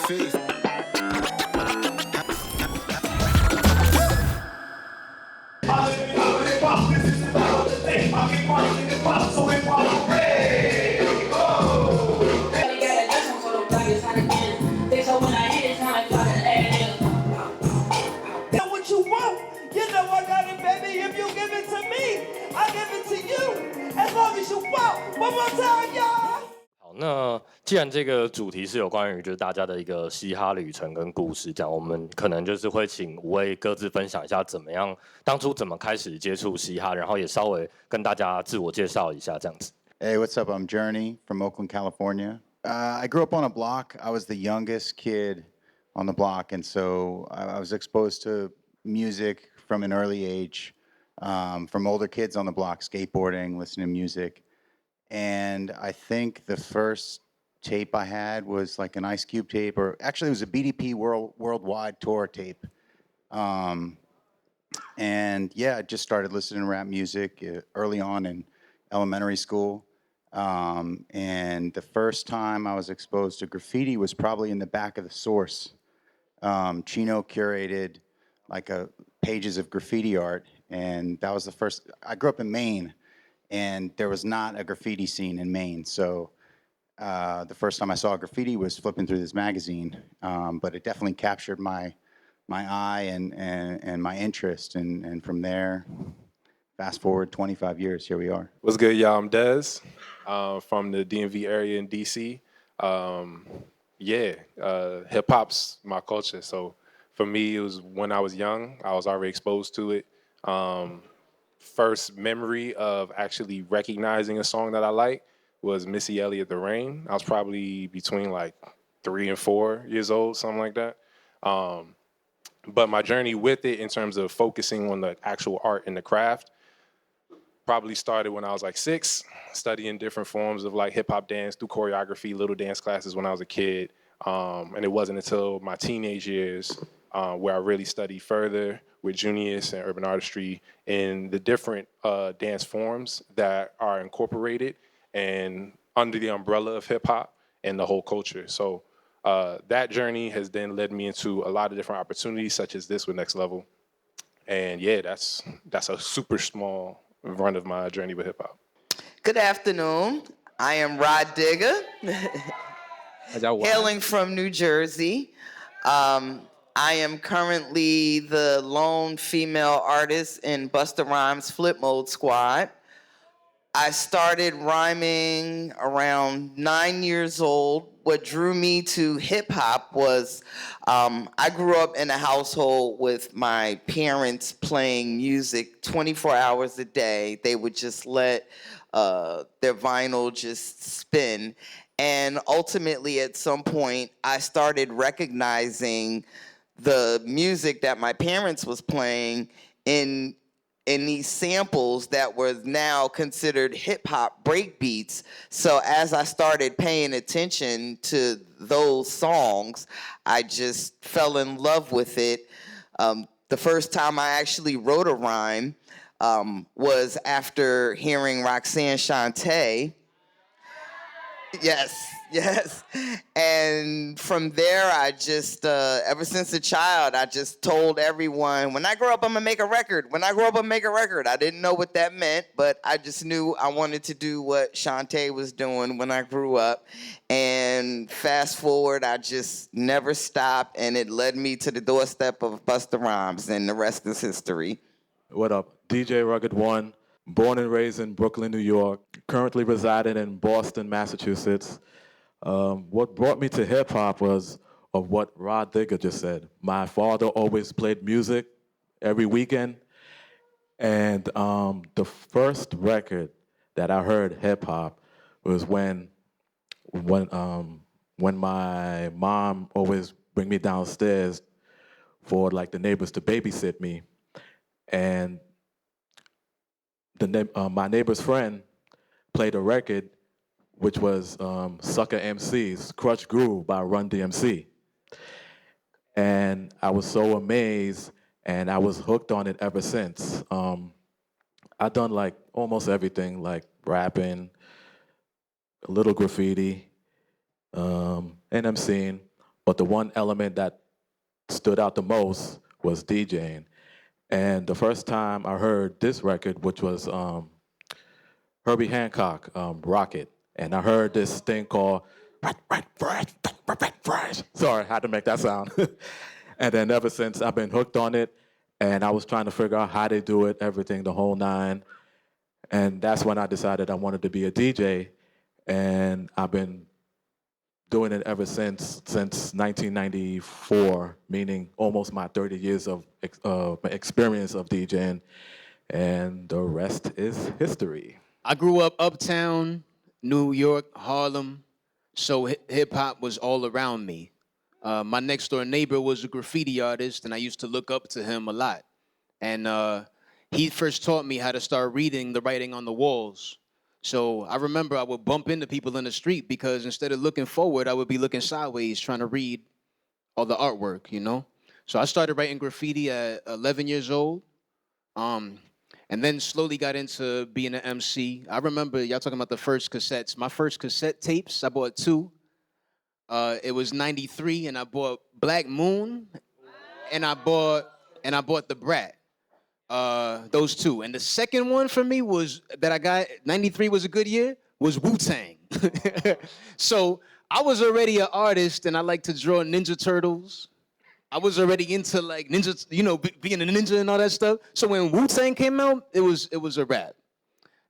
好，那既然这个主题是有关于就是大家的一个嘻哈旅程跟故事，这样我们可能就是会请5位各自分享一下怎么样，当初怎么开始接触嘻哈，然后也稍微跟大家自我介绍一下这样子。Hey, what's up? I'm Journey from Oakland, California. I grew up on a block. I was the youngest kid on the block, and so I was exposed to music from an early age, from older kids on the block, skateboarding, listening to music. And I think the first tape I had was like an Ice Cube tape, or actually it was a BDP worldwide tour tape. And yeah, I just started listening to rap music early on in elementary school. And the first time I was exposed to graffiti was probably in the back of the Source. Chino curated like pages of graffiti art, and that was the first. I grew up in Maine, and there was not a graffiti scene in Maine. So the first time I saw graffiti was flipping through this magazine, but it definitely captured my eye and my interest, and from there, fast forward 25 years, here we are. What's good, y'all? I'm Dez from the DMV area in DC. Hip-hop's my culture. So for me, it was when I was young, I was already exposed to it. First memory of actually recognizing a song that I like was Missy Elliott, The Rain. I was probably between like 3 and 4 years old, something like that. But my journey with it in terms of focusing on the actual art and the craft probably started when I was like 6, studying different forms of like hip hop dance through choreography, little dance classes when I was a kid. And it wasn't until my teenage years where I really studied further with Junius and urban artistry in the different dance forms that are incorporated and under the umbrella of hip hop and the whole culture. So that journey has then led me into a lot of different opportunities such as this with Next Level. And yeah, that's a super small run of my journey with hip hop. Good afternoon. I am Rod Digger, hailing from New Jersey. I am currently the lone female artist in Busta Rhymes Flip Mode Squad. I started rhyming around 9 years old. What drew me to hip hop was I grew up in a household with my parents playing music 24 hours a day. They would just let their vinyl just spin. And ultimately, at some point, I started recognizing the music that my parents was playing in these samples that were now considered hip-hop breakbeats. So as I started paying attention to those songs, I just fell in love with it. The first time I actually wrote a rhyme was after hearing Roxanne Shante. Yes. And from there, I just, ever since a child, I just told everyone, when I grow up, I'm gonna make a record. When I grow up, I'm gonna make a record. I didn't know what that meant, but I just knew I wanted to do what Shante was doing when I grew up. And fast forward, I just never stopped, and it led me to the doorstep of Busta Rhymes, and the rest is history. What up? DJ Rugged One, born and raised in Brooklyn, New York, currently residing in Boston, Massachusetts. What brought me to hip-hop was of what Rod Digger just said. My father always played music every weekend, and the first record that I heard hip-hop was when my mom always bring me downstairs for like the neighbors to babysit me, and my neighbor's friend played a record which was Sucker MC's Crush Groove by Run DMC. And I was so amazed, and I was hooked on it ever since. I've done like almost everything, like rapping, a little graffiti, and MCing, but the one element that stood out the most was DJing. And the first time I heard this record, which was Herbie Hancock, Rocket, and I heard this thing called Sorry, I had to make that sound. And then ever since, I've been hooked on it, and I was trying to figure out how they do it, everything, the whole nine. And that's when I decided I wanted to be a DJ, and I've been doing it ever since 1994, meaning almost my 30 years of experience of DJing, and the rest is history. I grew up uptown, New York, Harlem, so hip-hop was all around me. My next door neighbor was a graffiti artist, and I used to look up to him a lot. And he first taught me how to start reading the writing on the walls. So I remember I would bump into people in the street because instead of looking forward, I would be looking sideways trying to read all the artwork, you know? So I started writing graffiti at 11 years old, and then slowly got into being an MC. I remember y'all talking about the first cassettes. My first cassette tapes, I bought 2. It was 93, and I bought Black Moon, and I bought The Brat. Those 2. And the second one for me was that I got, 93 was a good year, was Wu-Tang. So I was already an artist, and I like to draw Ninja Turtles. I was already into like ninja, you know, being a ninja and all that stuff. So when Wu-Tang came out, it was a rap.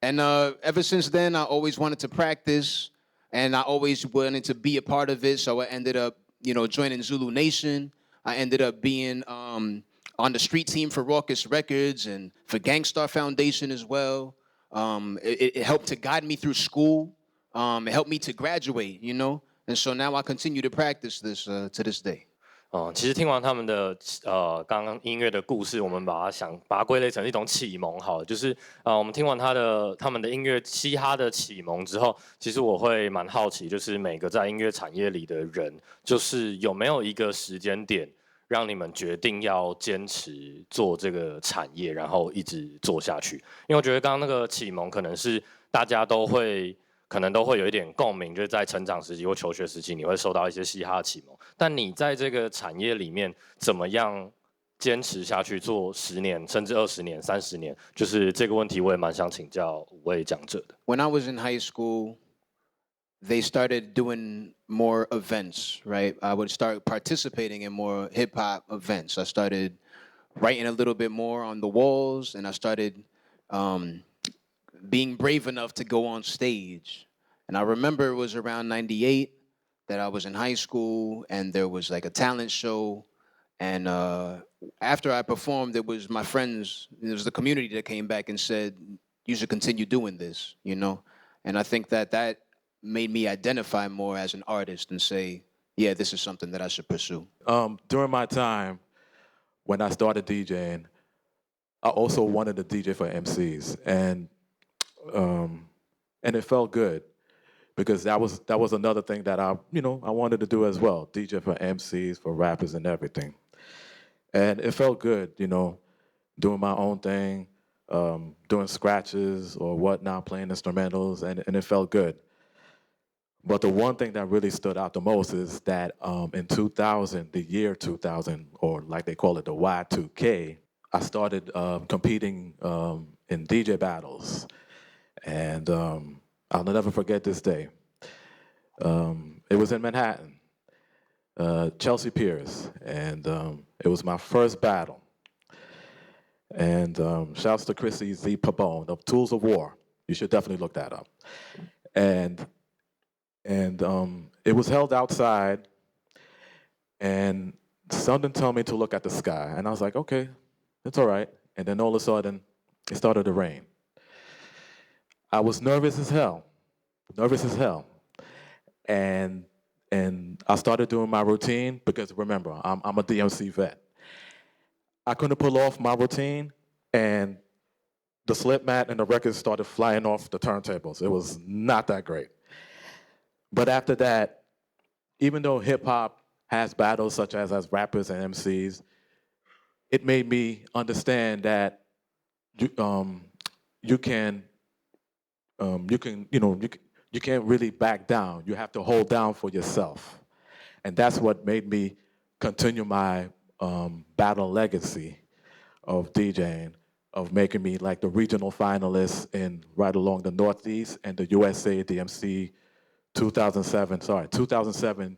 And ever since then, I always wanted to practice, and I always wanted to be a part of it. So I ended up, you know, joining Zulu Nation. I ended up being on the street team for Raucous Records and for Gangstar Foundation as well. It helped to guide me through school. It helped me to graduate, you know. And so now I continue to practice this to this day. 其实听完他们的刚刚音乐的故事，我们把它归类成一种启蒙好了，就是我们听完他们的音乐嘻哈的启蒙之后，其实我会蛮好奇，就是每个在音乐产业里的人，就是有没有一个时间点让你们决定要坚持做这个产业，然后一直做下去？因为我觉得刚刚那个启蒙可能是大家可能都会有一点共鸣，就是在成长时期或求学时期，你会受到一些嘻哈启蒙。但你在这个产业里面怎么样坚持下去，做10年甚至20年、30年？就是这个问题，我也蛮想请教5位讲者的。When I was in high school, they started doing more events, right? I would start participating in more hip-hop events. I started writing a little bit more on the walls, and I started being brave enough to go on stage. And I remember it was around 98 that I was in high school, and there was like a talent show. And after I performed, it was my friends, it was the community that came back and said, you should continue doing this, you know? And I think that made me identify more as an artist and say, yeah, this is something that I should pursue. During my time, when I started DJing, I also wanted to DJ for MCs, and it felt good because that was another thing that I wanted to do as well, DJ for MCs, for rappers, and everything. And it felt good, you know, doing my own thing, doing scratches or whatnot, playing instrumentals, and it felt good. But the one thing that really stood out the most is that in 2000, the year 2000, or like they call it, the Y2K, I started competing in DJ battles. And I'll never forget this day. It was in Manhattan, Chelsea Piers, and it was my first battle. And shouts to Chrissy Z. Pabon, The Tools of War. You should definitely look that up. And it was held outside, and something told me to look at the sky. And I was like, okay, it's all right. And then all of a sudden, it started to rain. I was nervous as hell. And I started doing my routine because remember, I'm a DMC vet. I couldn't pull off my routine, and the slip mat and the records started flying off the turntables. It was not that great. But after that, even though hip-hop has battles such as rappers and MCs, it made me understand that you can't really back down. You have to hold down for yourself. And that's what made me continue my battle legacy of DJing, of making me like the regional finalist in right along the Northeast and the USA DMC 2007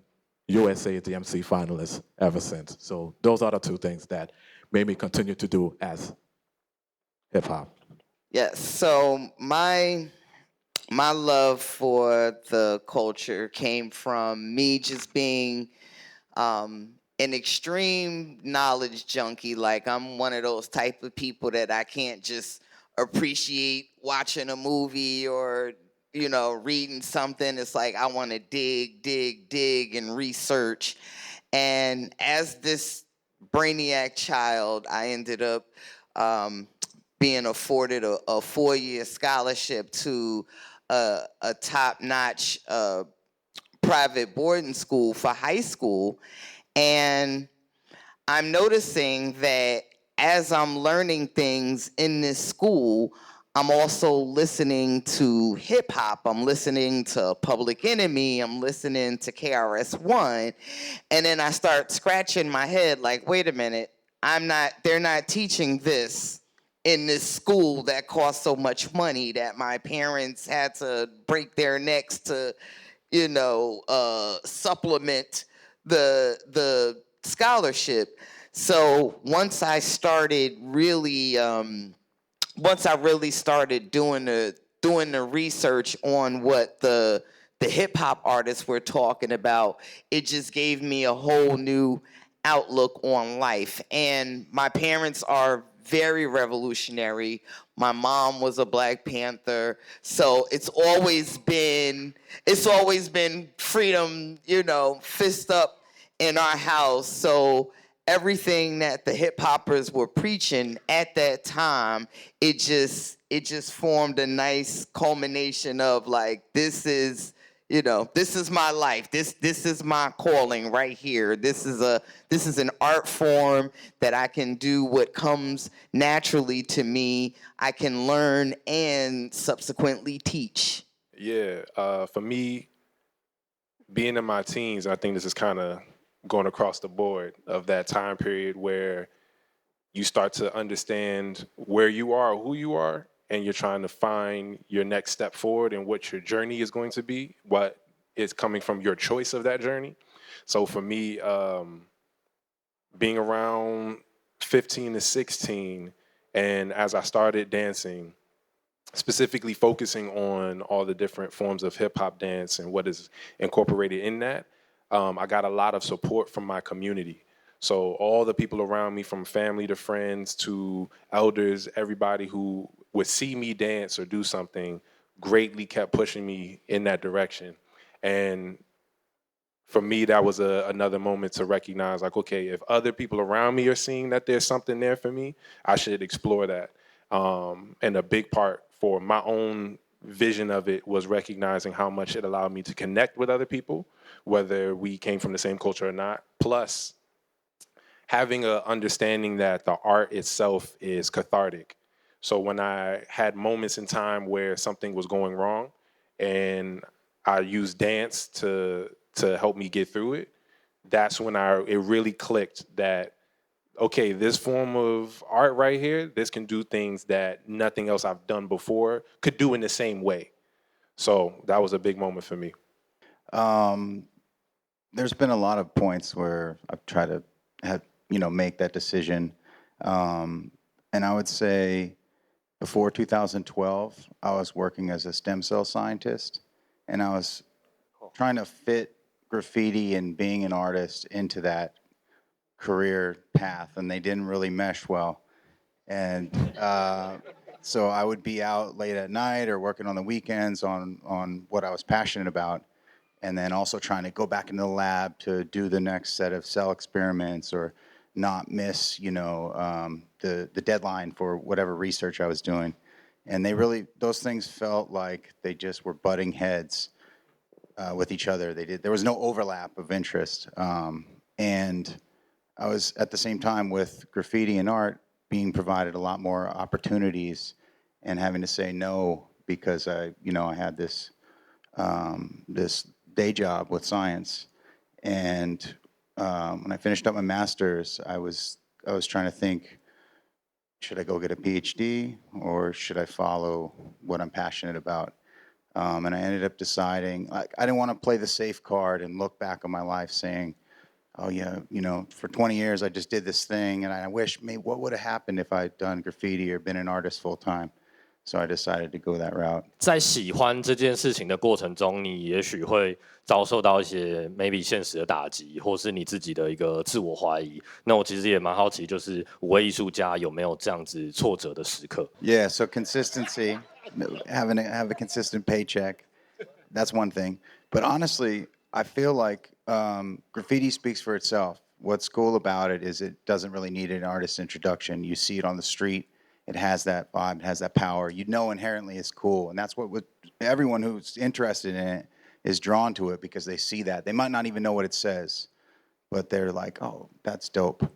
USA DMC finalist ever since. So those are the two things that made me continue to do as hip hop. Yes, so my love for the culture came from me just being an extreme knowledge junkie. Like, I'm one of those type of people that I can't just appreciate watching a movie or, you know, reading something. It's like I want to dig and research. And as this brainiac child, I ended up being afforded a 4-year scholarship to a top-notch private boarding school for high school. And I'm noticing that as I'm learning things in this school, I'm also listening to hip hop. I'm listening to Public Enemy. I'm listening to KRS-One. And then I start scratching my head like, wait a minute, they're not teaching this in this school that costs so much money that my parents had to break their necks to, you know, supplement the scholarship. So once I really started doing the research on what the hip hop artists were talking about, it just gave me a whole new outlook on life. And my parents are very revolutionary. My mom was a Black Panther, so it's always been freedom, you know, fist up in our house. So everything that the hip hoppers were preaching at that time, it just formed a nice culmination of like, this is my life. This is my calling right here. This is an art form that I can do what comes naturally to me. I can learn and subsequently teach. Yeah, for me, being in my teens, I think this is kind of going across the board of that time period where you start to understand where you are, who you are, and you're trying to find your next step forward and what your journey is going to be, what is coming from your choice of that journey. So for me, being around 15 to 16, and as I started dancing, specifically focusing on all the different forms of hip-hop dance and what is incorporated in that, I got a lot of support from my community. So all the people around me, from family to friends to elders, everybody who would see me dance or do something greatly kept pushing me in that direction. And for me, that was another moment to recognize, like, okay, if other people around me are seeing that there's something there for me, I should explore that. And a big part for my own vision of it was recognizing how much it allowed me to connect with other people, whether we came from the same culture or not, plus having an understanding that the art itself is cathartic. So when I had moments in time where something was going wrong and I used dance to help me get through it, that's when it really clicked that, okay, this form of art right here, this can do things that nothing else I've done before could do in the same way. So that was a big moment for me. There's been a lot of points where I've tried to make that decision. And I would say before 2012, I was working as a stem cell scientist, and I was trying to fit graffiti and being an artist into that career path, and they didn't really mesh well. And so I would be out late at night or working on the weekends on what I was passionate about, and then also trying to go back into the lab to do the next set of cell experiments or not miss, the deadline for whatever research I was doing. And those things felt like they just were butting heads with each other. There was no overlap of interest. And I was at the same time with graffiti and art being provided a lot more opportunities and having to say no because I had this day job with science. And when I finished up my master's, I was trying to think, should I go get a PhD or should I follow what I'm passionate about? And I ended up deciding, I didn't want to play the safe card and look back on my life saying, oh yeah, for 20 years I just did this thing and I wish maybe what would have happened if I'd done graffiti or been an artist full time. So I decided to go that route. 在喜欢这件事情的过程中，你也许会遭受到一些 maybe 现实的打击，或是你自己的一个自我怀疑。那我其实也蛮好奇，就是5位艺术家有没有这样子挫折的时刻 Yeah, so consistency, have a consistent paycheck, that's one thing. But honestly, I feel like graffiti speaks for itself. What's cool about it is it doesn't really need an artist's introduction. You see it on the street. It has that vibe, it has that power. Inherently it's cool. And that's what everyone who's interested in it is drawn to it because they see that. They might not even know what it says, but they're like, oh, that's dope.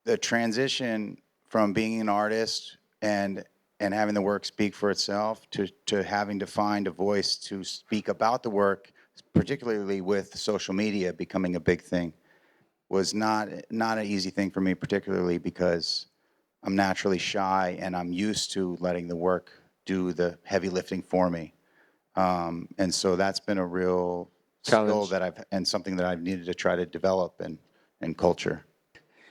The transition from being an artist and having the work speak for itself to having to find a voice to speak about the work, particularly with social media becoming a big thing, was not an easy thing for me, particularly because I'm naturally shy and I'm used to letting the work do the heavy lifting for me. And so that's been a real skill and something that I've needed to try to develop and culture.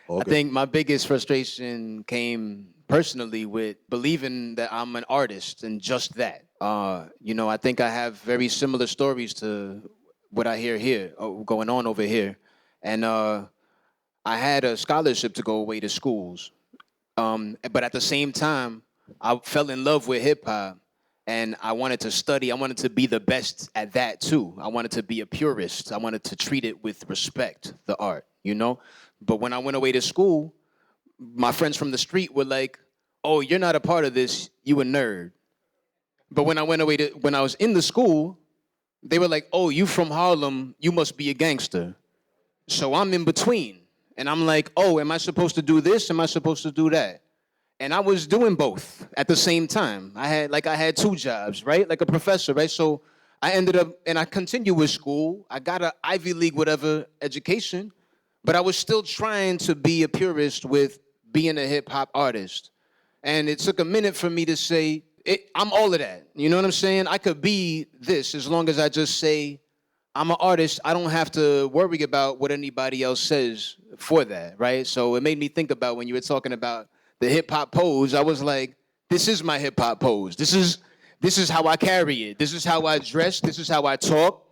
I think my biggest frustration came personally with believing that I'm an artist and just that. I think I have very similar stories to what I hear here, going on over here. And I had a scholarship to go away to schools. But at the same time, I fell in love with hip-hop and I wanted to study. I wanted to be the best at that too. I wanted to be a purist. I wanted to treat it with respect, the art, But when I went away to school, my friends from the street were like, oh, you're not a part of this, you a nerd. But when I was in the school, they were like, oh, you from Harlem, you must be a gangster. So I'm in between. And I'm like, oh, am I supposed to do this? Am I supposed to do that? And I was doing both at the same time. I had 2 jobs, right? Like a professor, right? So I ended up, and I continued with school. I got an Ivy League whatever education, but I was still trying to be a purist with being a hip-hop artist. And it took a minute for me to say, I'm all of that. You know what I'm saying? I could be this as long as I just say, I'm an artist. I don't have to worry about what anybody else says for that, right? So it made me think about when you were talking about the hip-hop pose, I was like, this is my hip-hop pose. This is how I carry it. This is how I dress. This is how I talk.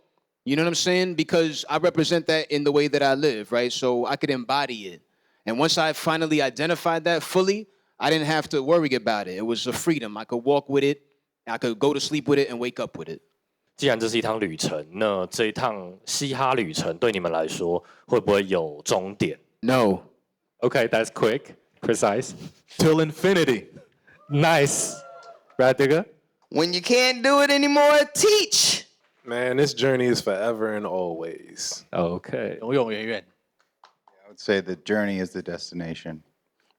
You know what I'm saying? Because I represent that in the way that I live, right? So I could embody it. And once I finally identified that fully, I didn't have to worry about it. It was a freedom. I could walk with it. I could go to sleep with it and wake up with it. 既然这是一趟旅程，那这一趟嘻哈旅程对你们来说会不会有终点 No. Okay, that's quick, precise. Till infinity. Nice. Right, Digger? When you can't do it anymore, teach. Man, this journey is forever and always. Okay. 永永远远 I would say the journey is the destination.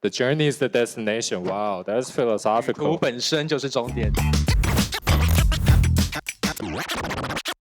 The journey is the destination. Wow, that's 旅途 philosophical. 本身就是终点。